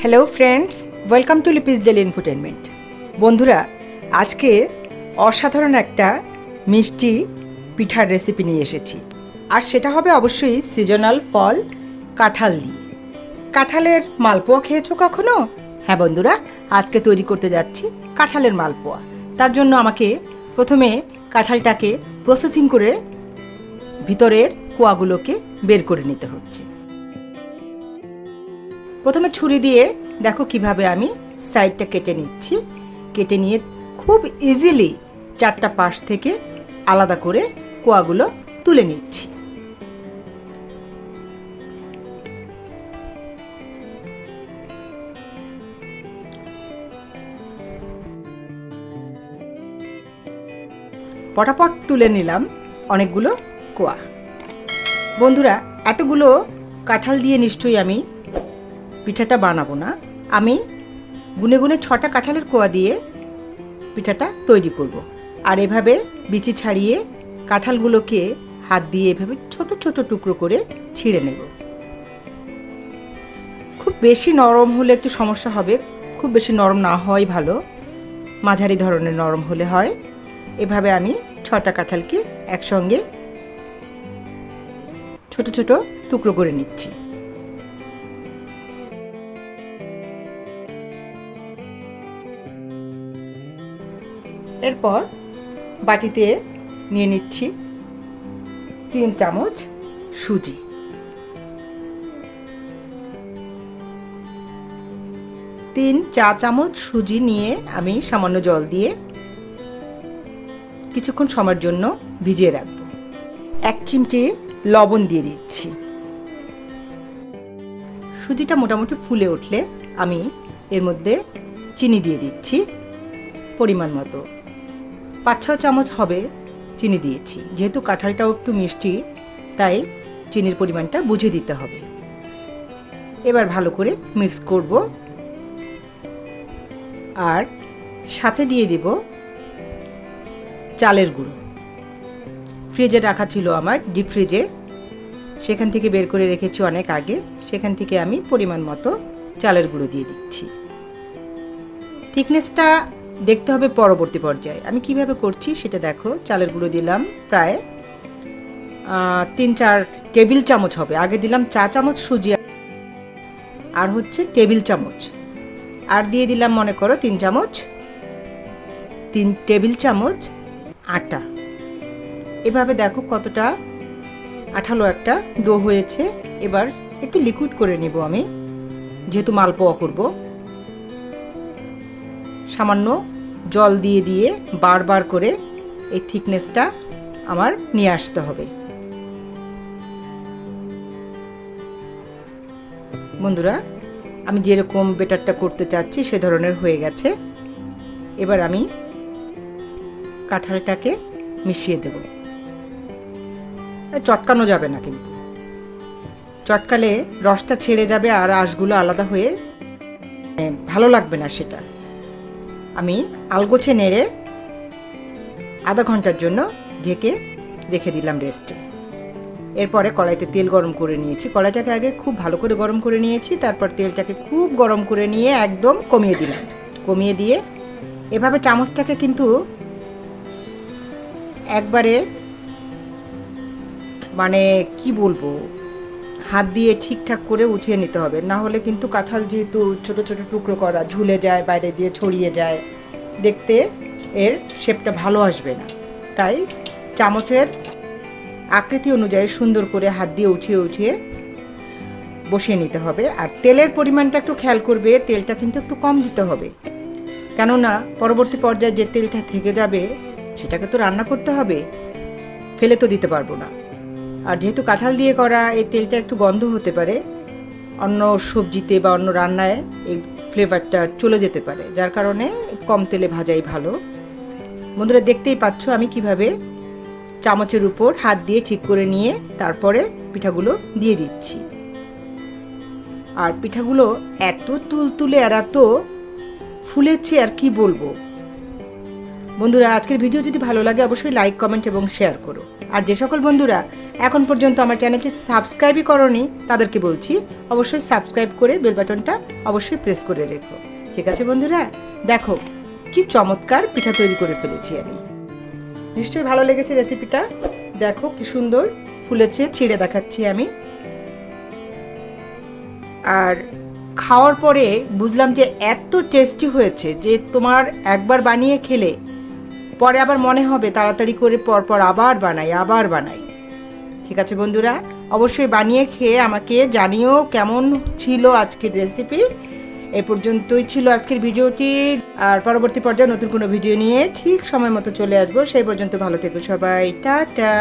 Hello friends, welcome to Lipi's daily entertainment. বন্ধুরা, আজকে অসাধারণ একটা মিষ্টি পিঠার রেসিপি নিয়ে এসেছি। আর সেটা হবে অবশ্যই সিজনাল ফল কাঁঠাল দিয়ে। কাঁঠালের মালপোয়া খেয়েছো কখনো? হ্যাঁ বন্ধুরা, আজকে তৈরি করতে যাচ্ছি কাঁঠালের মালপোয়া। তার জন্য আমাকে প্রথমে কাঁঠালটাকে প্রসেসিং করে ভিতরের কোয়াগুলোকে বের করে নিতে হচ্ছে। প্রথমে ছুরি দিয়ে দেখো কিভাবে আমি সাইডটা কেটে নিচ্ছি। কেটে নিয়ে খুব ইজিলি চারটা পাশ থেকে আলাদা করে কোয়াগুলো তুলে নিচ্ছি। পটাপট তুলে নিলাম অনেকগুলো কোয়া। বন্ধুরা, এতগুলো কাঁঠাল দিয়ে নিশ্চয়ই আমি পিঠাটা বানাবো না। আমি গুনে গুনে 6টা কাঁঠালের কোয়া দিয়ে পিঠাটা তৈরি করব। আর এভাবে বিচি ছাড়িয়ে কাঁঠালগুলোকে হাত দিয়ে এভাবে ছোট ছোট টুকরো করে ছিঁড়ে নেব। খুব বেশি নরম হলে একটু সমস্যা হবে, খুব বেশি নরম না হয় ভালো, মাঝারি ধরনের নরম হলে হয়। এভাবে আমি 6টা কাঁঠালকে একসঙ্গে ছোট ছোট টুকরো করে নিচ্ছি। এরপর বাটিতে নিয়ে নিচ্ছি 3 চামচ সুজি। 3 চা চামচ সুজি নিয়ে আমি সামান্য জল দিয়ে কিছুক্ষণ সময়ের জন্য ভিজিয়ে রাখব। 1 চিমটি লবণ দিয়ে দিচ্ছি। সুজিটা মোটামুটি ফুলে উঠলে আমি এর মধ্যে চিনি দিয়ে দিচ্ছি পরিমাণ মতো। 5-6 চামচ হবে চিনি দিয়েছি। যেহেতু কাঁঠালটাও একটু মিষ্টি, তাই চিনির পরিমাণটা বুঝে দিতে হবে। এবার ভালো করে মিক্স করব। আর সাথে দিয়ে দিব চালের গুঁড়ো। ফ্রিজে রাখা ছিল আমার, ডিপ ফ্রিজে, সেখান থেকে বের করে রেখেছি অনেক আগে। সেখান থেকে আমি পরিমাণ মতো চালের গুঁড়ো দিয়ে দিচ্ছি। থিকনেসটা দেখতে হবে পরবর্তী পর্যায়ে। আমি কিভাবে করছি সেটা দেখো। চালের গুঁড়ো দিলাম প্রায় 3-4 টেবিল চামচ হবে। আগে দিলাম চা চামচ সুজি, আর হচ্ছে টেবিল চামচ, আর দিয়ে দিলাম মনে করো 3 টেবিল চামচ আটা। এভাবে দেখো কতটা আঠালো একটা ডো হয়েছে। এবার একটু লিকুইড করে নিব আমি, যেহেতু মালপোয়া করব। সামান্য জল দিয়ে দিয়ে বারবার করে এই থিকনেসটা আমার নিয়ে আসতে হবে। বন্ধুরা, আমি যেরকম বেটারটা করতে চাচ্ছি সে ধরনের হয়ে গেছে। এবার আমি কাঁঠালটাকে মিশিয়ে দেব। চটকানো যাবে না, কিন্তু চটকালে রসটা ছেড়ে যাবে আর আঁশগুলো আলাদা হয়ে ভালো লাগবে না সেটা। আমি আলগোছে নেড়ে আধা ঘন্টার জন্য ঢেকে রেখে দিলাম রেস্টে। এরপরে কড়াইতে তেল গরম করে নিয়েছি। কড়াইটাকে আগে খুব ভালো করে গরম করে নিয়েছি। তারপর তেলটাকে খুব গরম করে নিয়ে একদম কমিয়ে দিলাম। কমিয়ে দিয়ে এভাবে চামচটাকে কিন্তু একবারে মানে কি বলবো, হাত দিয়ে ঠিকঠাক করে উঠিয়ে নিতে হবে। না হলে কিন্তু কাঁঠাল যেহেতু ছোট ছোট টুকরো করা, ঝুলে যায়, বাইরে দিয়ে ছড়িয়ে যায়, দেখতে এর শেপটা ভালো আসবে না। তাই চামচের আকৃতি অনুযায়ী সুন্দর করে হাত দিয়ে উঠিয়ে উঠিয়ে বসিয়ে নিতে হবে। আর তেলের পরিমাণটা একটু খেয়াল করবে, তেলটা কিন্তু একটু কম দিতে হবে। কেননা পরবর্তী পর্যায়ে যে তেলটা থেকে যাবে সেটাকে তো রান্না করতে হবে, ফেলে তো দিতে পারবো না। আর যেহেতু কাঁঠাল দিয়ে করা, এই তেলটা একটু গন্ধ হতে পারে, অন্য সবজিতে বা অন্য রান্নায় এই ফ্লেভারটা চলে যেতে পারে, যার কারণে কম তেলে ভাজাই ভালো। বন্ধুরা, দেখতেই পাচ্ছ আমি কিভাবে চামচের উপর হাত দিয়ে ঠিক করে নিয়ে তারপরে পিঠাগুলো দিয়ে দিচ্ছি। আর পিঠাগুলো এত তুলতুলে আর এত ফুলেছে আর কি বলবো। বন্ধুরা, আজকের ভিডিও যদি ভালো লাগে অবশ্যই লাইক, কমেন্ট এবং শেয়ার করো। আর যে সকল বন্ধুরা এখন পর্যন্ত আমার চ্যানেলটি সাবস্ক্রাইবই করনি তাদেরকে বলছি অবশ্যই সাবস্ক্রাইব করে বেল বাটনটা অবশ্যই প্রেস করে রেখো। ঠিক আছে বন্ধুরা, দেখো কি চমৎকার পিঠা তৈরি করে ফেলেছি আমি। নিশ্চয়ই ভালো লেগেছে রেসিপিটা। দেখো কি সুন্দর ফুলেছে, ছিঁড়ে দেখাচ্ছি আমি। আর খাওয়ার পরে বুঝলাম যে এত টেস্টি হয়েছে যে তোমার একবার বানিয়ে খেলে পরে আবার মনে হবে তাড়াতাড়ি করে পরপর আবার বানাই। ঠিক আছে বন্ধুরা, অবশ্যই বানিয়ে খেয়ে আমাকে জানিও কেমন ছিল আজকের রেসিপি। এ পর্যন্তই ছিল আজকের ভিডিওটি। আর পরবর্তী পর্যায়ে নতুন কোনো ভিডিও নিয়ে ঠিক সময় মতো চলে আসবো। সেই পর্যন্ত ভালো থেকো সবাই, টাটা।